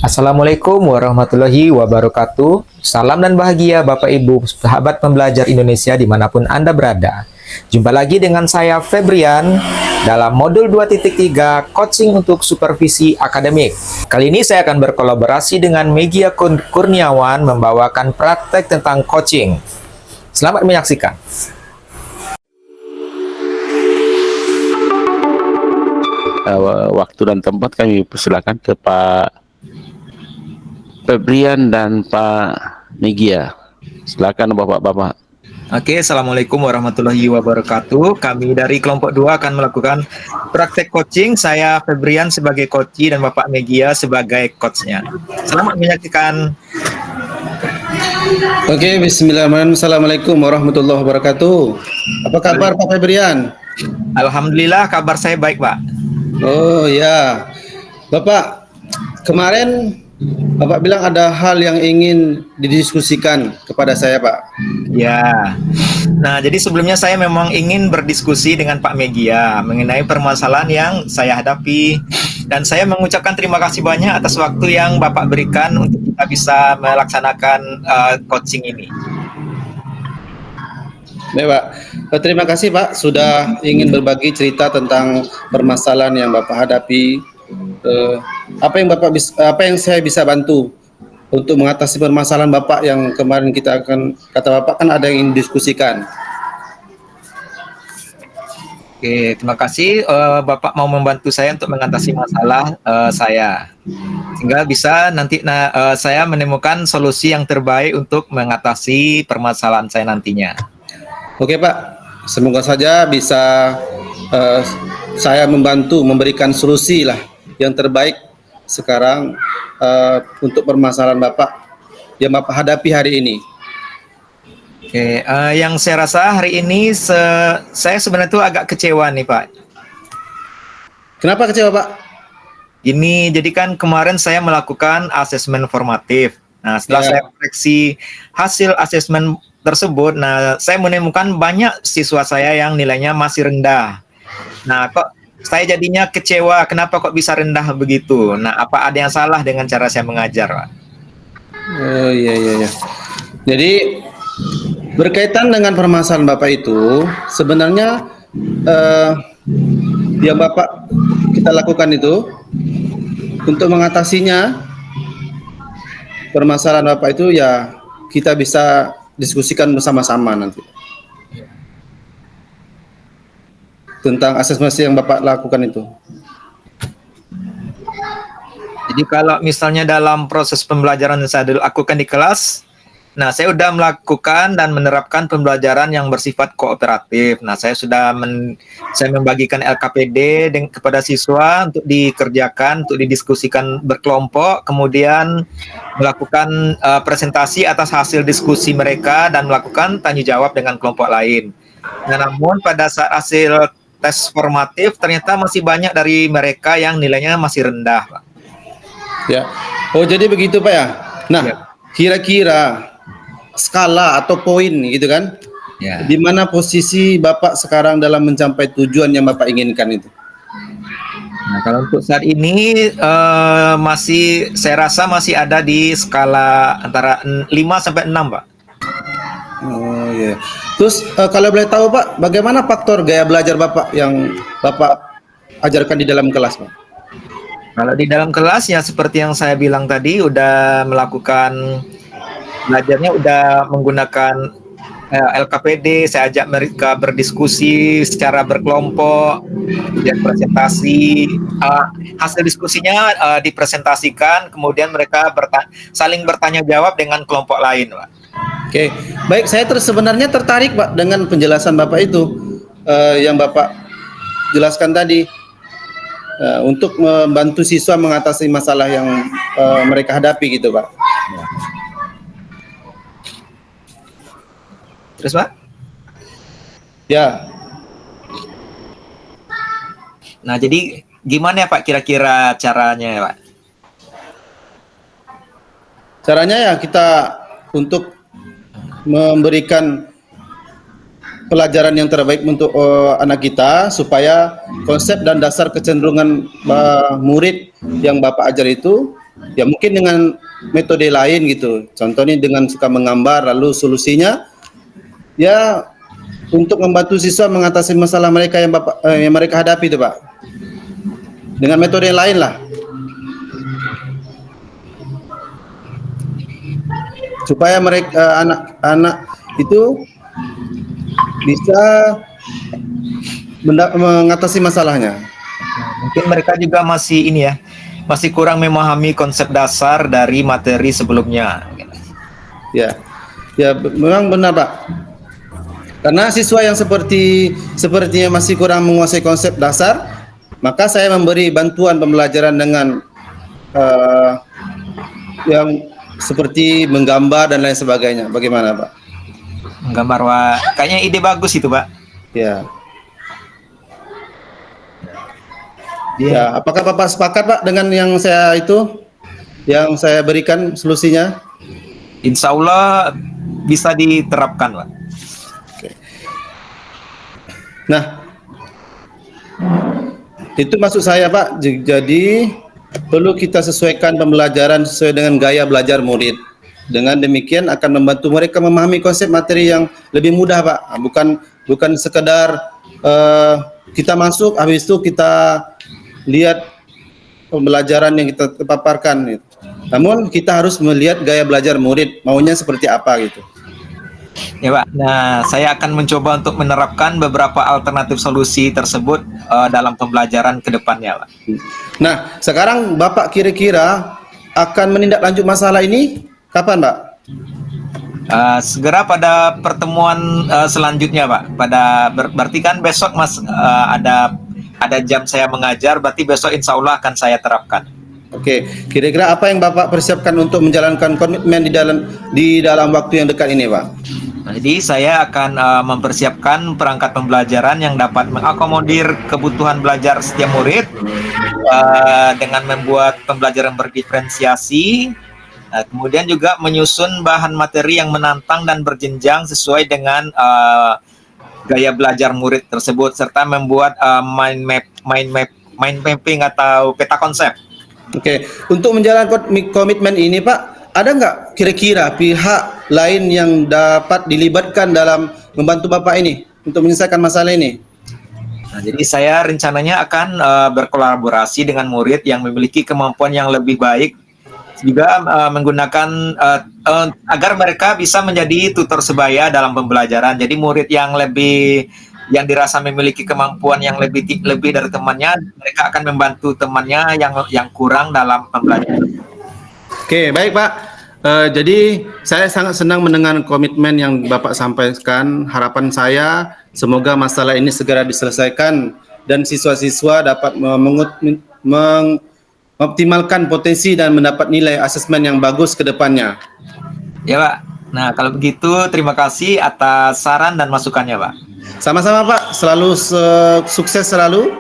Assalamualaikum warahmatullahi wabarakatuh. Salam dan bahagia Bapak Ibu, sahabat pembelajar Indonesia dimanapun Anda berada. Jumpa lagi dengan saya Febrian dalam modul 2.3 Coaching untuk Supervisi Akademik. Kali ini saya akan berkolaborasi dengan Megia Kurniawan membawakan praktek tentang coaching. Selamat menyaksikan. Waktu dan tempat kami persilakan ke Pak Febrian dan Pak Megia. Silakan Bapak-bapak. Oke, Assalamualaikum warahmatullahi wabarakatuh. Kami dari kelompok 2 akan melakukan praktek coaching. Saya Febrian sebagai coach dan Bapak Megia sebagai coachnya. Selamat menyaksikan. Oke, bismillahirrahmanirrahim. Assalamualaikum warahmatullahi wabarakatuh. Apa kabar Pak Febrian? Alhamdulillah kabar saya baik, Pak. Oh ya, Bapak, kemarin Bapak bilang ada hal yang ingin didiskusikan kepada saya, Pak. Ya. Nah, jadi sebelumnya saya memang ingin berdiskusi dengan Pak Megia mengenai permasalahan yang saya hadapi, dan saya mengucapkan terima kasih banyak atas waktu yang Bapak berikan untuk kita bisa melaksanakan coaching ini. Baik, Pak. Terima kasih, Pak, sudah ingin berbagi cerita tentang permasalahan yang Bapak hadapi. Apa yang saya bisa bantu untuk mengatasi permasalahan Bapak yang kemarin kita akan kata Bapak kan ada yang ingin diskusikan. Oke, terima kasih Bapak mau membantu saya untuk mengatasi masalah saya, sehingga bisa nanti saya menemukan solusi yang terbaik untuk mengatasi permasalahan saya nantinya. Oke, Pak, semoga saja bisa saya membantu memberikan solusi lah yang terbaik sekarang untuk permasalahan Bapak yang Bapak hadapi hari ini. Oke, yang saya rasa hari ini saya sebenarnya tuh agak kecewa nih, Pak. Kenapa kecewa, Pak? Ini jadi kan kemarin saya melakukan asesmen formatif. Nah, setelah saya koreksi hasil asesmen tersebut, nah saya menemukan banyak siswa saya yang nilainya masih rendah. Nah, kok saya jadinya kecewa, kenapa kok bisa rendah begitu? Nah, apa ada yang salah dengan cara saya mengajar, Pak? Oh iya. Jadi berkaitan dengan permasalahan Bapak itu, sebenarnya yang Bapak kita lakukan itu untuk mengatasinya permasalahan Bapak itu ya kita bisa diskusikan bersama-sama nanti tentang asesmen yang Bapak lakukan itu. Jadi kalau misalnya dalam proses pembelajaran yang saya lakukan di kelas, nah saya sudah melakukan dan menerapkan pembelajaran yang bersifat kooperatif. Nah, saya sudah saya membagikan LKPD kepada siswa untuk dikerjakan, untuk didiskusikan berkelompok, kemudian melakukan presentasi atas hasil diskusi mereka dan melakukan tanya jawab dengan kelompok lain. Nah, namun pada saat hasil tes formatif ternyata masih banyak dari mereka yang nilainya masih rendah, Pak. Ya. Oh, jadi begitu, Pak ya. Nah, Ya. kira-kira skala atau poin gitu kan? Ya. Di mana posisi Bapak sekarang dalam mencapai tujuan yang Bapak inginkan itu? Nah, kalau untuk saat ini saya rasa masih ada di skala antara 5 sampai 6, Pak. Oh iya. Terus kalau boleh tahu, Pak, bagaimana faktor gaya belajar Bapak yang Bapak ajarkan di dalam kelas, Pak? Kalau di dalam kelas ya seperti yang saya bilang tadi, udah melakukan belajarnya udah menggunakan LKPD, saya ajak mereka berdiskusi secara berkelompok, kemudian presentasi, hasil diskusinya dipresentasikan, kemudian mereka saling bertanya jawab dengan kelompok lain, Pak. Oke, baik, saya sebenarnya tertarik, Pak, dengan penjelasan Bapak itu yang Bapak jelaskan tadi untuk membantu siswa mengatasi masalah yang mereka hadapi gitu, Pak. Terus, Pak? Ya. Nah, jadi gimana ya, Pak, kira-kira caranya ya, Pak? Caranya ya kita untuk memberikan pelajaran yang terbaik untuk anak kita supaya konsep dan dasar kecenderungan murid yang Bapak ajar itu ya mungkin dengan metode lain gitu. Contohnya dengan suka menggambar, lalu solusinya ya untuk membantu siswa mengatasi masalah mereka yang mereka hadapi itu Pak. Dengan metode yang lain lah. Supaya mereka anak-anak itu bisa mengatasi masalahnya. Mungkin mereka juga masih ini ya, masih kurang memahami konsep dasar dari materi sebelumnya. Ya, ya memang benar Pak. Karena siswa yang sepertinya masih kurang menguasai konsep dasar, maka saya memberi bantuan pembelajaran dengan yang seperti menggambar dan lain sebagainya. Bagaimana Pak? Menggambar, wah, kayaknya ide bagus itu Pak. Ya. Ya, apakah Bapak sepakat Pak dengan yang saya berikan solusinya? Insya Allah bisa diterapkan Pak. Nah, itu maksud saya Pak. Jadi perlu kita sesuaikan pembelajaran sesuai dengan gaya belajar murid. Dengan demikian akan membantu mereka memahami konsep materi yang lebih mudah Pak. Bukan sekedar kita masuk habis itu kita lihat pembelajaran yang kita paparkan gitu. Namun kita harus melihat gaya belajar murid maunya seperti apa gitu. Ya Pak, nah saya akan mencoba untuk menerapkan beberapa alternatif solusi tersebut dalam pembelajaran ke depannya Pak. Nah, sekarang Bapak kira-kira akan menindaklanjut masalah ini kapan Pak? Segera pada pertemuan selanjutnya Pak. Berarti kan besok ada jam saya mengajar, berarti besok insya Allah akan saya terapkan. Oke, kira-kira apa yang Bapak persiapkan untuk menjalankan komitmen di dalam waktu yang dekat ini Pak? Nah, jadi saya akan mempersiapkan perangkat pembelajaran yang dapat mengakomodir kebutuhan belajar setiap murid dengan membuat pembelajaran berdiferensiasi, kemudian juga menyusun bahan materi yang menantang dan berjenjang sesuai dengan gaya belajar murid tersebut, serta membuat mind mapping atau peta konsep. Oke, untuk menjalankan komitmen ini Pak, ada nggak kira-kira pihak lain yang dapat dilibatkan dalam membantu Bapak ini untuk menyelesaikan masalah ini? Nah, jadi saya rencananya akan berkolaborasi dengan murid yang memiliki kemampuan yang lebih baik, juga menggunakan agar mereka bisa menjadi tutor sebaya dalam pembelajaran. Jadi murid yang dirasa memiliki kemampuan yang lebih dari temannya, mereka akan membantu temannya yang kurang dalam pembelajaran. Oke, baik Pak. Jadi saya sangat senang mendengar komitmen yang Bapak sampaikan. Harapan saya semoga masalah ini segera diselesaikan dan siswa-siswa dapat mengoptimalkan potensi dan mendapat nilai asesmen yang bagus ke depannya. Ya Pak. Nah kalau begitu terima kasih atas saran dan masukannya Pak. Sama-sama Pak, selalu sukses selalu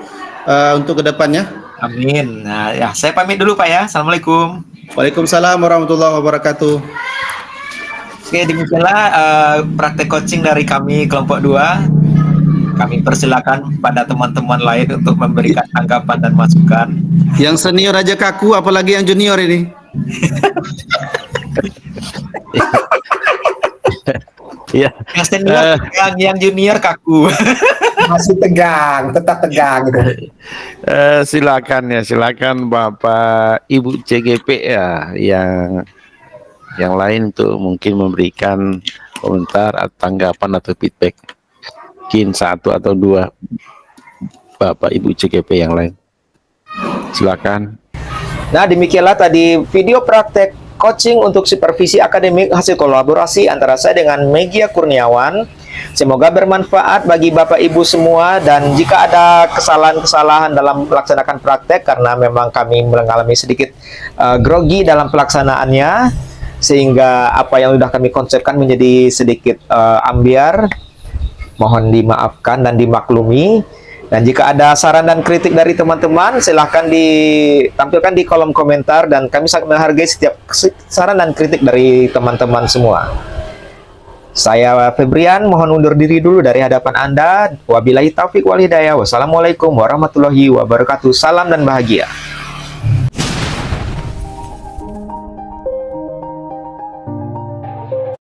untuk kedepannya. Amin. Nah ya saya pamit dulu Pak ya. Assalamualaikum. Waalaikumsalam warahmatullahi wabarakatuh. Oke, demikianlah praktek coaching dari kami kelompok 2. Kami persilakan pada teman-teman lain untuk memberikan tanggapan dan masukan. Yang senior aja kaku, apalagi yang junior ini. Ya. Yang senior, yang junior kaku. Masih tegang, tetap tegang gitu. Silakan Bapak Ibu CGP ya, yang lain tuh mungkin memberikan komentar atau tanggapan atau feedback. Mungkin 1 atau 2 Bapak Ibu CGP yang lain. Silakan. Nah, demikianlah tadi video praktek coaching untuk supervisi akademik hasil kolaborasi antara saya dengan Megia Kurniawan. Semoga bermanfaat bagi Bapak Ibu semua, dan jika ada kesalahan-kesalahan dalam melaksanakan praktek karena memang kami mengalami sedikit grogi dalam pelaksanaannya, sehingga apa yang sudah kami konsepkan menjadi sedikit ambiar, mohon dimaafkan dan dimaklumi. Dan jika ada saran dan kritik dari teman-teman, silahkan ditampilkan di kolom komentar, dan kami sangat menghargai setiap saran dan kritik dari teman-teman semua. Saya Febrian, mohon undur diri dulu dari hadapan Anda. Wabillahi taufik wal hidayah. Wassalamualaikum warahmatullahi wabarakatuh. Salam dan bahagia.